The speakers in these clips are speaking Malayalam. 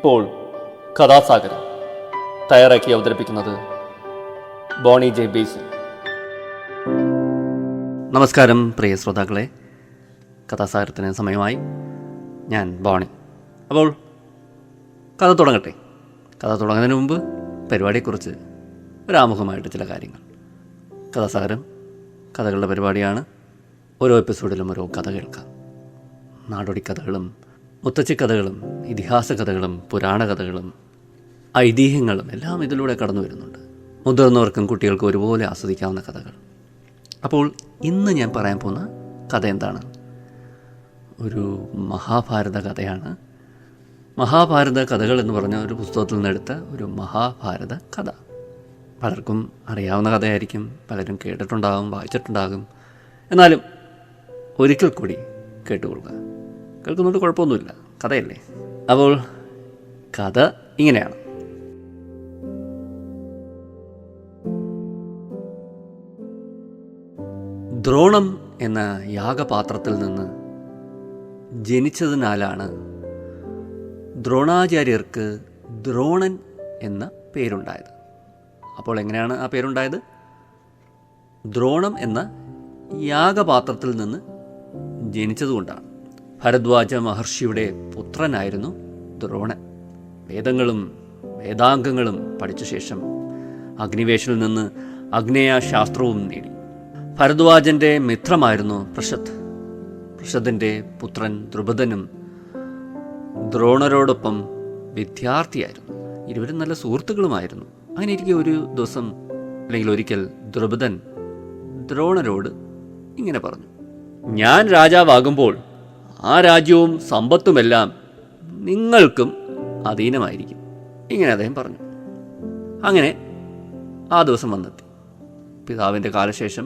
ഇപ്പോൾ കഥാസാഗരം തയ്യാറാക്കി അവതരിപ്പിക്കുന്നത് ബോണി ജെ ബേസിൽ. നമസ്കാരം പ്രിയ ശ്രോതാക്കളെ, കഥാസാഗരത്തിന് സമയമായി. ഞാൻ ബോണി. അപ്പോൾ കഥ തുടങ്ങട്ടെ. കഥ തുടങ്ങുന്നതിന് മുമ്പ് പരിപാടിയെക്കുറിച്ച് ഒരാമുഖമായിട്ട് ചില കാര്യങ്ങൾ. കഥാസാഗരം കഥകളുടെ പരിപാടിയാണ്. ഓരോ എപ്പിസോഡിലും ഓരോ കഥ കേൾക്കാം. നാടോടി കഥകളും മുത്തച്ഛി കഥകളും ഇതിഹാസ കഥകളും പുരാണ കഥകളും ഐതിഹ്യങ്ങളും എല്ലാം ഇതിലൂടെ കടന്നു വരുന്നുണ്ട്. മുതിർന്നവർക്കും കുട്ടികൾക്കും ഒരുപോലെ ആസ്വദിക്കാവുന്ന കഥകൾ. അപ്പോൾ ഇന്ന് ഞാൻ പറയാൻ പോകുന്ന കഥ എന്താണ്? ഒരു മഹാഭാരത കഥയാണ്. മഹാഭാരത കഥകൾ എന്ന് പറഞ്ഞ ഒരു പുസ്തകത്തിൽ നിന്നെടുത്ത ഒരു മഹാഭാരത കഥ. പലർക്കും അറിയാവുന്ന കഥയായിരിക്കും, പലരും കേട്ടിട്ടുണ്ടാകും, വായിച്ചിട്ടുണ്ടാകും. എന്നാലും ഒരിക്കൽ കൂടി കേട്ടുകൊള്ളുക. കേൾക്കുന്നുണ്ട്, കുഴപ്പമൊന്നുമില്ല, കഥയല്ലേ. അപ്പോൾ കഥ ഇങ്ങനെയാണ്. ദ്രോണം എന്ന യാഗപാത്രത്തിൽ നിന്ന് ജനിച്ചതിനാലാണ് ദ്രോണാചാര്യർക്ക് ദ്രോണൻ എന്ന പേരുണ്ടായത്. അപ്പോൾ എങ്ങനെയാണ് ആ പേരുണ്ടായത്? ദ്രോണം എന്ന യാഗപാത്രത്തിൽ നിന്ന് ജനിച്ചതുകൊണ്ടാണ്. ഭരദ്വാജ മഹർഷിയുടെ പുത്രനായിരുന്നു ദ്രോണൻ. വേദങ്ങളും വേദാംഗങ്ങളും പഠിച്ച ശേഷം അഗ്നിവേശിൽ നിന്ന് ആഗ്നേയശാസ്ത്രവും നേടി. ഭരദ്വാജൻ്റെ മിത്രമായിരുന്നു പ്രഷദ്. പ്രഷദിൻ്റെ പുത്രൻ ദ്രുപദനും ദ്രോണരോടൊപ്പം വിദ്യാർത്ഥിയായിരുന്നു. ഇരുവരും നല്ല സുഹൃത്തുക്കളുമായിരുന്നു. അങ്ങനെ ഇരിക്കെ ഒരു ദിവസം അല്ലെങ്കിൽ ഒരിക്കൽ ദ്രുപദൻ ദ്രോണരോട് ഇങ്ങനെ പറഞ്ഞു: ഞാൻ രാജാവാകുമ്പോൾ ആ രാജ്യവും സമ്പത്തുമെല്ലാം നിങ്ങൾക്കും അധീനമായിരിക്കും. ഇങ്ങനെ അദ്ദേഹം പറഞ്ഞു. അങ്ങനെ ആ ദിവസം വന്നെത്തി. പിതാവിൻ്റെ കാലശേഷം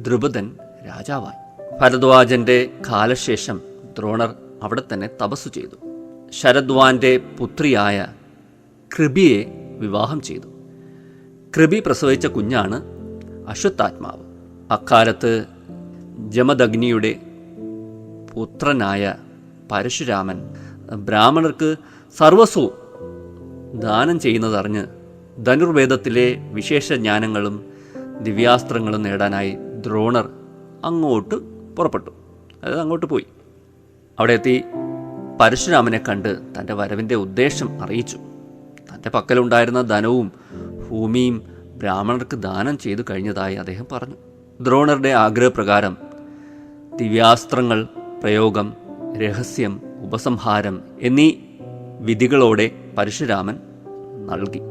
ദ്രുപദൻ രാജാവായി. ഭരദ്വാജൻ്റെ കാലശേഷം ദ്രോണർ അവിടെ തന്നെ തപസ്സു ചെയ്തു. ശരദ്വാന്റെ പുത്രിയായ കൃപിയെ വിവാഹം ചെയ്തു. കൃപി പ്രസവിച്ച കുഞ്ഞാണ് അശ്വത്ഥാത്മാവ്. അക്കാലത്ത് ജമദഗ്നിയുടെ പുത്രനായ പരശുരാമൻ ബ്രാഹ്മണർക്ക് സർവസ്വവും ദാനം ചെയ്യുന്നതറിഞ്ഞ് ധനുർവേദത്തിലെ വിശേഷ ജ്ഞാനങ്ങളും ദിവ്യാസ്ത്രങ്ങളും നേടാനായി ദ്രോണർ അങ്ങോട്ട് പുറപ്പെട്ടു. അതായത് അങ്ങോട്ട് പോയി. അവിടെ എത്തി പരശുരാമനെ കണ്ട് തൻ്റെ വരവിൻ്റെ ഉദ്ദേശം അറിയിച്ചു. തൻ്റെ പക്കലുണ്ടായിരുന്ന ധനവും ഭൂമിയും ബ്രാഹ്മണർക്ക് ദാനം ചെയ്തു കഴിഞ്ഞതായി അദ്ദേഹം പറഞ്ഞു. ദ്രോണറുടെ ആഗ്രഹപ്രകാരം ദിവ്യാസ്ത്രങ്ങൾ പ്രയോഗം, രഹസ്യം, ഉപസംഹാരം എന്നീ വിധികളോടെ പരശുരാമൻ നൽകി.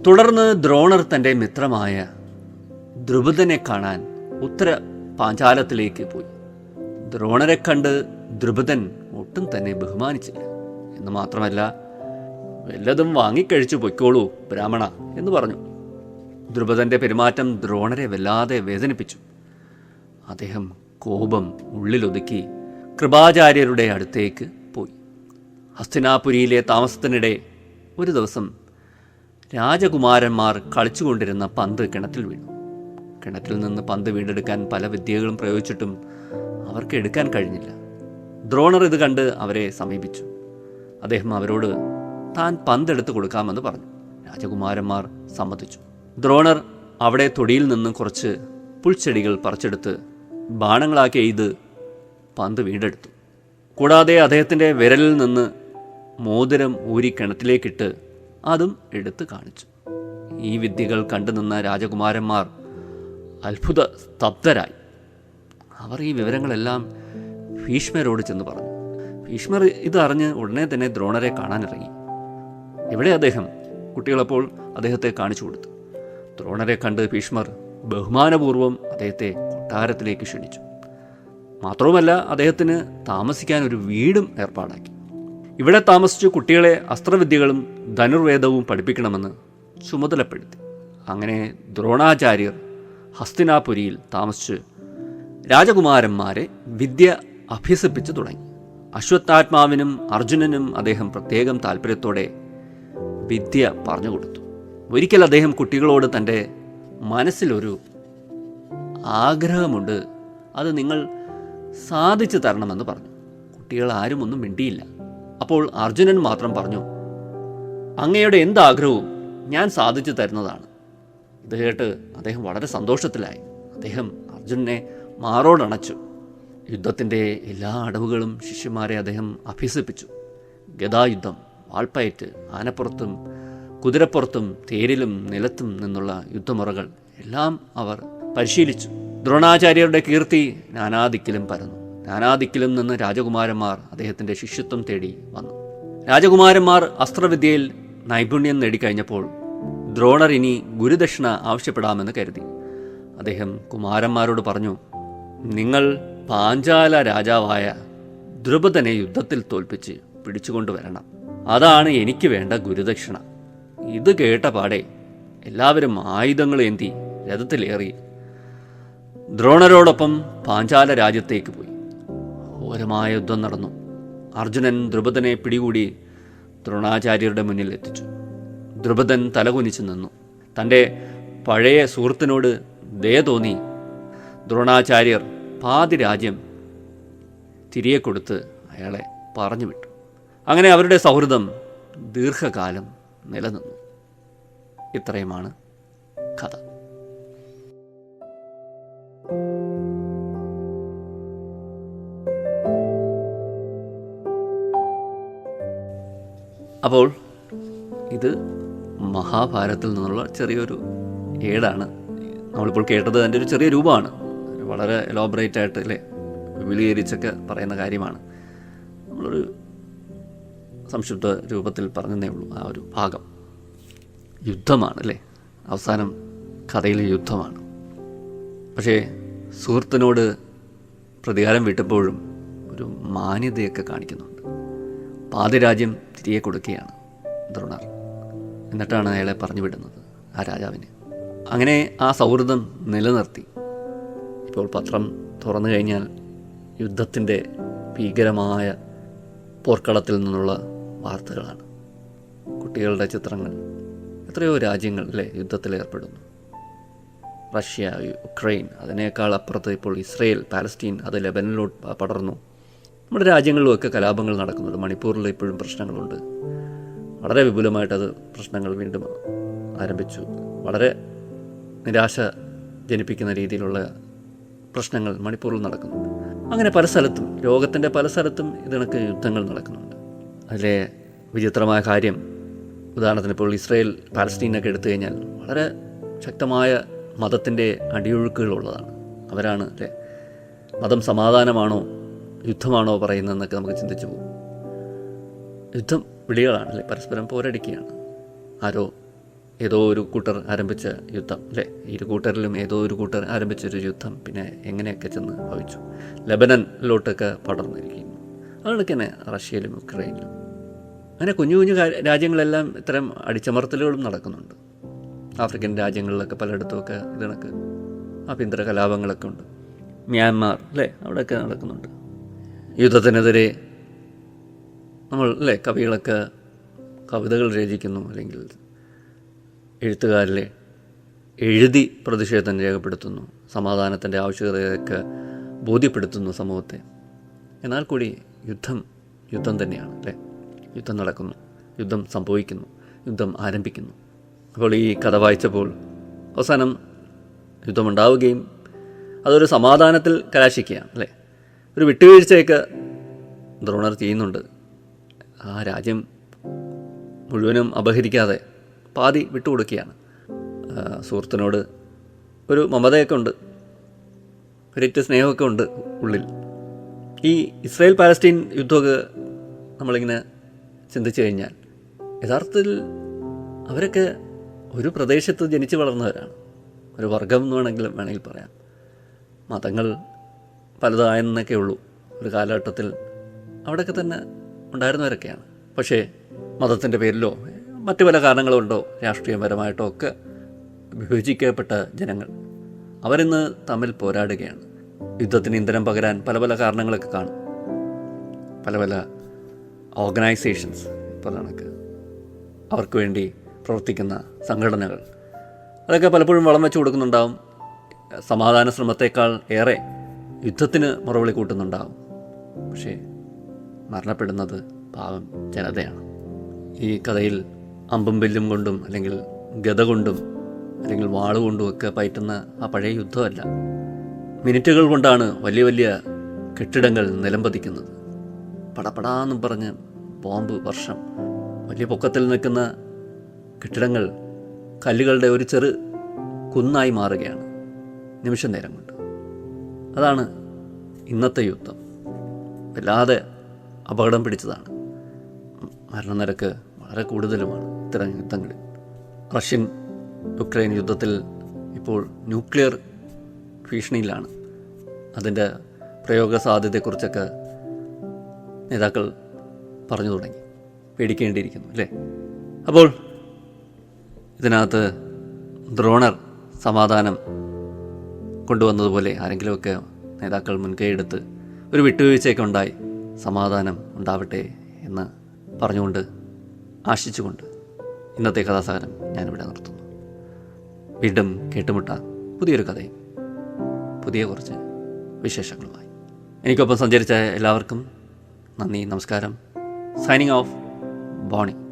തുടർന്ന് ദ്രോണർ തൻ്റെ മിത്രമായ ദ്രുപദനെ കാണാൻ ഉത്തര പാഞ്ചാലത്തിലേക്ക് പോയി. ദ്രോണരെ കണ്ട് ദ്രുപദൻ ഒട്ടും തന്നെ ബഹുമാനിച്ചില്ല. എന്ന് മാത്രമല്ല, വല്ലതും വാങ്ങിക്കഴിച്ചു പൊയ്ക്കോളൂ ബ്രാഹ്മണ എന്ന് പറഞ്ഞു. ദ്രുപദന്റെ പെരുമാറ്റം ദ്രോണരെ വല്ലാതെ വേദനിപ്പിച്ചു. അദ്ദേഹം കോപം ഉള്ളിലൊതുക്കി കൃപാചാര്യരുടെ അടുത്തേക്ക് പോയി. ഹസ്തിനാപുരിയിലെ താമസത്തിനിടെ ഒരു ദിവസം രാജകുമാരന്മാർ കളിച്ചുകൊണ്ടിരുന്ന പന്ത് കിണറ്റിൽ വീണു. കിണറ്റിൽ നിന്ന് പന്ത് വീണ്ടെടുക്കാൻ പല വിദ്യകളും പ്രയോഗിച്ചിട്ടും അവർക്ക് എടുക്കാൻ കഴിഞ്ഞില്ല. ദ്രോണർ ഇത് കണ്ട് അവരെ സമീപിച്ചു. അദ്ദേഹം അവരോട് താൻ പന്തെടുത്ത് കൊടുക്കാമെന്ന് പറഞ്ഞു. രാജകുമാരന്മാർ സമ്മതിച്ചു. ദ്രോണർ അവിടെ തൊടിയിൽ നിന്ന് കുറച്ച് പുൽച്ചെടികൾ പറിച്ചെടുത്ത് ബാണങ്ങളാക്കി എയ്ത് പന്ത് വീണ്ടെടുത്തു. കൂടാതെ അദ്ദേഹത്തിൻ്റെ വിരലിൽ നിന്ന് മോതിരം ഊരി കിണറ്റിലേക്കിട്ട് അതും എടുത്ത് കാണിച്ചു. ഈ വിദ്യകൾ കണ്ടു നിന്ന രാജകുമാരന്മാർ അത്ഭുത സ്തബ്ധരായി. അവർ ഈ വിവരങ്ങളെല്ലാം ഭീഷ്മരോട് ചെന്ന് പറഞ്ഞു. ഭീഷ്മർ ഇതറിഞ്ഞ് ഉടനെ തന്നെ ദ്രോണരെ കാണാനിറങ്ങി. എവിടെ അദ്ദേഹം? കുട്ടികളപ്പോൾ അദ്ദേഹത്തെ കാണിച്ചു കൊടുത്തു. ദ്രോണരെ കണ്ട് ഭീഷ്മർ ബഹുമാനപൂർവ്വം അദ്ദേഹത്തെ കൊട്ടാരത്തിലേക്ക് ക്ഷണിച്ചു. മാത്രവുമല്ല, അദ്ദേഹത്തിന് താമസിക്കാൻ ഒരു വീടും ഏർപ്പാടാക്കി. ഇവിടെ താമസിച്ച് കുട്ടികളെ അസ്ത്രവിദ്യകളും ധനുർവേദവും പഠിപ്പിക്കണമെന്ന് ചുമതലപ്പെടുത്തി. അങ്ങനെ ദ്രോണാചാര്യർ ഹസ്തിനാപുരിയിൽ താമസിച്ച് രാജകുമാരന്മാരെ വിദ്യ അഭ്യസിപ്പിച്ചു തുടങ്ങി. അശ്വത്ഥാത്മാവിനും അർജുനനും അദ്ദേഹം പ്രത്യേകം താല്പര്യത്തോടെ വിദ്യ പറഞ്ഞു കൊടുത്തു. ഒരിക്കൽ അദ്ദേഹം കുട്ടികളോട് തൻ്റെ മനസ്സിലൊരു ആഗ്രഹമുണ്ട്, അത് നിങ്ങൾ സാധിച്ചു തരണമെന്ന് പറഞ്ഞു. കുട്ടികൾ ആരും ഒന്നും മിണ്ടിയില്ല. അപ്പോൾ അർജുനൻ മാത്രം പറഞ്ഞു, അങ്ങയുടെ എന്താഗ്രഹവും ഞാൻ സാധിച്ചു തരുന്നതാണ്. ഇത് കേട്ട് അദ്ദേഹം വളരെ സന്തോഷത്തിലായി. അദ്ദേഹം അർജുനനെ മാറോടണച്ചു. യുദ്ധത്തിൻ്റെ എല്ലാ അടവുകളും ശിഷ്യന്മാരെ അദ്ദേഹം അഭ്യസിപ്പിച്ചു. ഗദായുദ്ധം, വാൾപ്പയറ്റ്, ആനപ്പുറത്തും കുതിരപ്പുറത്തും തേരിലും നിലത്തും നിന്നുള്ള യുദ്ധമുറകൾ എല്ലാം അവർ പരിശീലിച്ചു. ദ്രോണാചാര്യരുടെ കീർത്തി നാനാദിക്കിലും പരന്നു. നാനാദിക്കിലും നിന്ന് രാജകുമാരന്മാർ അദ്ദേഹത്തിൻ്റെ ശിഷ്യത്വം തേടി വന്നു. രാജകുമാരന്മാർ അസ്ത്രവിദ്യയിൽ നൈപുണ്യം നേടിക്കഴിഞ്ഞപ്പോൾ ദ്രോണർ ഇനി ഗുരുദക്ഷിണ ആവശ്യപ്പെടാമെന്ന് കരുതി. അദ്ദേഹം കുമാരന്മാരോട് പറഞ്ഞു, നിങ്ങൾ പാഞ്ചാല രാജാവായ ദ്രുപദനെ യുദ്ധത്തിൽ തോൽപ്പിച്ച് പിടിച്ചുകൊണ്ടുവരണം. അതാണ് എനിക്ക് വേണ്ട ഗുരുദക്ഷിണ. ഇത് കേട്ട പാടെ എല്ലാവരും ആയുധങ്ങൾ ഏന്തി രഥത്തിലേറി ദ്രോണരോടൊപ്പം പാഞ്ചാല രാജ്യത്തേക്ക് പോയി. ഘോരമായ യുദ്ധം നടന്നു. അർജുനൻ ദ്രുപദനെ പിടികൂടി ദ്രോണാചാര്യരുടെ മുന്നിൽ എത്തിച്ചു. ദ്രുപദൻ തലകുനിച്ചു നിന്നു. തൻ്റെ പഴയ സുഹൃത്തിനോട് ദയ തോന്നി ദ്രോണാചാര്യർ പാതി രാജ്യം തിരികെ കൊടുത്ത് അയാളെ പറഞ്ഞു വിട്ടു. അങ്ങനെ അവരുടെ സൗഹൃദം ദീർഘകാലം നിലനിന്നു. ഇത്രയുമാണ് കഥ. അപ്പോൾ ഇത് മഹാഭാരതത്തിൽ നിന്നുള്ള ചെറിയൊരു ഏടാണ്. നമ്മളിപ്പോൾ കേട്ടത് അതിൻ്റെ ഒരു ചെറിയ രൂപമാണ്. വളരെ എലോബറേറ്റ് ആയിട്ട് അല്ലേ, വിപുലീകരിച്ചൊക്കെ പറയുന്ന കാര്യമാണ്. നമ്മളൊരു സംക്ഷിപ്ത രൂപത്തിൽ പറഞ്ഞതേ ഉള്ളൂ. ആ ഒരു ഭാഗം യുദ്ധമാണ് അല്ലേ, അവസാനം കഥയിലെ യുദ്ധമാണ്. പക്ഷേ സുഹൃത്തിനോട് പ്രതികാരം വിട്ടപ്പോഴും ഒരു മാന്യതയൊക്കെ കാണിക്കുന്നുണ്ട്. പാതിരാജ്യം തിരികെ കൊടുക്കുകയാണ് ദ്രോണർ. എന്നിട്ടാണ് അയാളെ പറഞ്ഞു വിടുന്നത്, ആ രാജാവിന്. അങ്ങനെ ആ സൗഹൃദം നിലനിർത്തി. ഇപ്പോൾ പത്രം തുറന്നു കഴിഞ്ഞാൽ യുദ്ധത്തിൻ്റെ ഭീകരമായ പോർക്കളത്തിൽ നിന്നുള്ള വാർത്തകളാണ്. കുട്ടികളുടെ ചിത്രങ്ങൾ. എത്രയോ രാജ്യങ്ങൾ അല്ലേ യുദ്ധത്തിലേർപ്പെടുന്നു. റഷ്യ, യുക്രൈൻ, അതിനേക്കാൾ അപ്പുറത്ത് ഇപ്പോൾ ഇസ്രയേൽ, പാലസ്തീൻ, അത് ലെബനനിലോട്ട് പടർന്നു. നമ്മുടെ രാജ്യങ്ങളിലുമൊക്കെ കലാപങ്ങൾ നടക്കുന്നുണ്ട്. മണിപ്പൂരിൽ ഇപ്പോഴും പ്രശ്നങ്ങളുണ്ട്. വളരെ വിപുലമായിട്ടത് പ്രശ്നങ്ങൾ വീണ്ടും ആരംഭിച്ചു. വളരെ നിരാശ ജനിപ്പിക്കുന്ന രീതിയിലുള്ള പ്രശ്നങ്ങൾ മണിപ്പൂരിൽ നടക്കുന്നുണ്ട്. അങ്ങനെ പല സ്ഥലത്തും, ലോകത്തിൻ്റെ പല സ്ഥലത്തും ഇതിനൊക്കെ യുദ്ധങ്ങൾ നടക്കുന്നുണ്ട്. അതിലെ വിചിത്രമായ കാര്യം, ഉദാഹരണത്തിന് ഇപ്പോൾ ഇസ്രയേൽ പാലസ്തീനൊക്കെ എടുത്തു കഴിഞ്ഞാൽ വളരെ ശക്തമായ മതത്തിൻ്റെ അടിയൊഴുക്കുകളുള്ളതാണ്. അവരാണ് അല്ലേ, മതം സമാധാനമാണോ യുദ്ധമാണോ പറയുന്നതെന്നൊക്കെ നമുക്ക് ചിന്തിച്ചു പോകും. യുദ്ധം വിളികളാണല്ലേ, പരസ്പരം പോരടിക്കുകയാണ്. ഏതോ ഒരു കൂട്ടർ ആരംഭിച്ച യുദ്ധം അല്ലേ, ഇരു കൂട്ടരിലും ഏതോ ഒരു കൂട്ടർ ആരംഭിച്ചൊരു യുദ്ധം പിന്നെ എങ്ങനെയൊക്കെ ചെന്ന് ഭവിച്ചു. ലെബനനിലോട്ടൊക്കെ പടർന്നിരിക്കുന്നു. അതുകൊണ്ടൊക്കെ തന്നെ റഷ്യയിലും യുക്രൈനിലും അങ്ങനെ കുഞ്ഞു കുഞ്ഞു രാജ്യങ്ങളെല്ലാം ഇത്തരം അടിച്ചമർത്തലുകളും നടക്കുന്നുണ്ട്. ആഫ്രിക്കൻ രാജ്യങ്ങളിലൊക്കെ പലയിടത്തുമൊക്കെ ഇതിനൊക്കെ ആഭ്യന്തര കലാപങ്ങളൊക്കെ ഉണ്ട്. മ്യാൻമാർ അല്ലേ, അവിടെയൊക്കെ നടക്കുന്നുണ്ട്. യുദ്ധത്തിനെതിരെ നമ്മൾ അല്ലേ, കവികളൊക്കെ കവിതകൾ രചിക്കുന്നു, അല്ലെങ്കിൽ എഴുത്തുകാരിലെ എഴുതി പ്രതിഷേധം രേഖപ്പെടുത്തുന്നു, സമാധാനത്തിൻ്റെ ആവശ്യകതയൊക്കെ ബോധ്യപ്പെടുത്തുന്നു സമൂഹത്തെ. എന്നാൽ കൂടി യുദ്ധം തന്നെയാണ് അല്ലേ. യുദ്ധം നടക്കുന്നു, യുദ്ധം സംഭവിക്കുന്നു, യുദ്ധം ആരംഭിക്കുന്നു. അപ്പോൾ ഈ കഥ വായിച്ചപ്പോൾ അവസാനം യുദ്ധമുണ്ടാവുകയും അതൊരു സമാധാനത്തിൽ കലാശിക്കുകയാണ് അല്ലേ. ഒരു വിട്ടുവീഴ്ചയൊക്കെ ദ്രോണർ ചെയ്യുന്നുണ്ട്. ആ രാജ്യം മുഴുവനും അപഹരിക്കാതെ പാതി വിട്ടുകൊടുക്കുകയാണ്. സുഹൃത്തിനോട് ഒരു മമതയൊക്കെ ഉണ്ട്, ഒരിറ്റ് സ്നേഹമൊക്കെ ഉണ്ട് ഉള്ളിൽ. ഈ ഇസ്രായേൽ പാലസ്തീൻ യുദ്ധമൊക്കെ നമ്മളിങ്ങനെ ചിന്തിച്ചു കഴിഞ്ഞാൽ യഥാർത്ഥത്തിൽ അവരൊക്കെ ഒരു പ്രദേശത്ത് ജനിച്ചു വളർന്നവരാണ്. ഒരു വർഗം എന്ന് വേണമെങ്കിൽ പറയാം. മതങ്ങൾ പലതായെന്നൊക്കെ ഉള്ളൂ. ഒരു കാലഘട്ടത്തിൽ അവിടെയൊക്കെ തന്നെ ഉണ്ടായിരുന്നവരൊക്കെയാണ്. പക്ഷേ മതത്തിൻ്റെ പേരിലോ മറ്റു പല കാരണങ്ങളുണ്ടോ രാഷ്ട്രീയപരമായിട്ടോ ഒക്കെ വിഭജിക്കപ്പെട്ട ജനങ്ങൾ അവരിന്ന് തമ്മിൽ പോരാടുകയാണ്. യുദ്ധത്തിന് ഇന്ധനം പകരാൻ പല പല കാരണങ്ങളൊക്കെ കാണും. പല ഓർഗനൈസേഷൻസ്, ഇപ്പോൾ കണക്ക് അവർക്ക് വേണ്ടി പ്രവർത്തിക്കുന്ന സംഘടനകൾ, അതൊക്കെ പലപ്പോഴും വളം വെച്ച് കൊടുക്കുന്നുണ്ടാവും. സമാധാന ശ്രമത്തേക്കാൾ ഏറെ യുദ്ധത്തിന് മുറവിളി കൂട്ടുന്നുണ്ടാവും. പക്ഷേ മരണപ്പെടുന്നത് പാവം ജനതയാണ്. ഈ കഥയിൽ അമ്പും വില്ലും കൊണ്ടും അല്ലെങ്കിൽ ഗദ കൊണ്ടും അല്ലെങ്കിൽ വാളുകൊണ്ടും ഒക്കെ പയറ്റുന്ന ആ പഴയ യുദ്ധമല്ല. മിനിറ്റുകൾ കൊണ്ടാണ് വലിയ വലിയ കെട്ടിടങ്ങൾ നിലംപതിക്കുന്നത്. പടപടാന്നും പറഞ്ഞ് ബോംബ് വർഷം. വലിയ പൊക്കത്തിൽ നിൽക്കുന്ന കെട്ടിടങ്ങൾ കല്ലുകളുടെ ഒരു ചെറു കുന്നായി മാറുകയാണ് നിമിഷ നേരം കൊണ്ട്. അതാണ് ഇന്നത്തെ യുദ്ധം. വല്ലാതെ അപകടം പിടിച്ചതാണ്. മരണനിരക്ക് വളരെ കൂടുതലുമാണ് ഇത്തരം യുദ്ധങ്ങളിൽ. റഷ്യൻ യുക്രൈൻ യുദ്ധത്തിൽ ഇപ്പോൾ ന്യൂക്ലിയർ ഭീഷണിയിലാണ്. അതിൻ്റെ പ്രയോഗ സാധ്യതയെക്കുറിച്ചൊക്കെ നേതാക്കൾ പറഞ്ഞു തുടങ്ങി. പേടിക്കേണ്ടിയിരിക്കുന്നു അല്ലേ? അപ്പോൾ ഇതിനകത്ത് ദ്രോണർ സമാധാനം കൊണ്ടുവന്നതുപോലെ ആരെങ്കിലുമൊക്കെ നേതാക്കൾ മുൻകൈയെടുത്ത് ഒരു വിട്ടുവീഴ്ചയൊക്കെ ഉണ്ടായി സമാധാനം ഉണ്ടാവട്ടെ എന്ന് പറഞ്ഞുകൊണ്ട് ആശിച്ചുകൊണ്ട് ഇന്നത്തെ കഥാസാഗരം ഞാനിവിടെ നിർത്തുന്നു. വീണ്ടും കേട്ടുമുട്ടാം പുതിയൊരു കഥയും പുതിയ കുറച്ച് വിശേഷങ്ങളുമായി. എനിക്കൊപ്പം സഞ്ചരിച്ച എല്ലാവർക്കും നന്ദി, നമസ്കാരം. Signing off, Boney.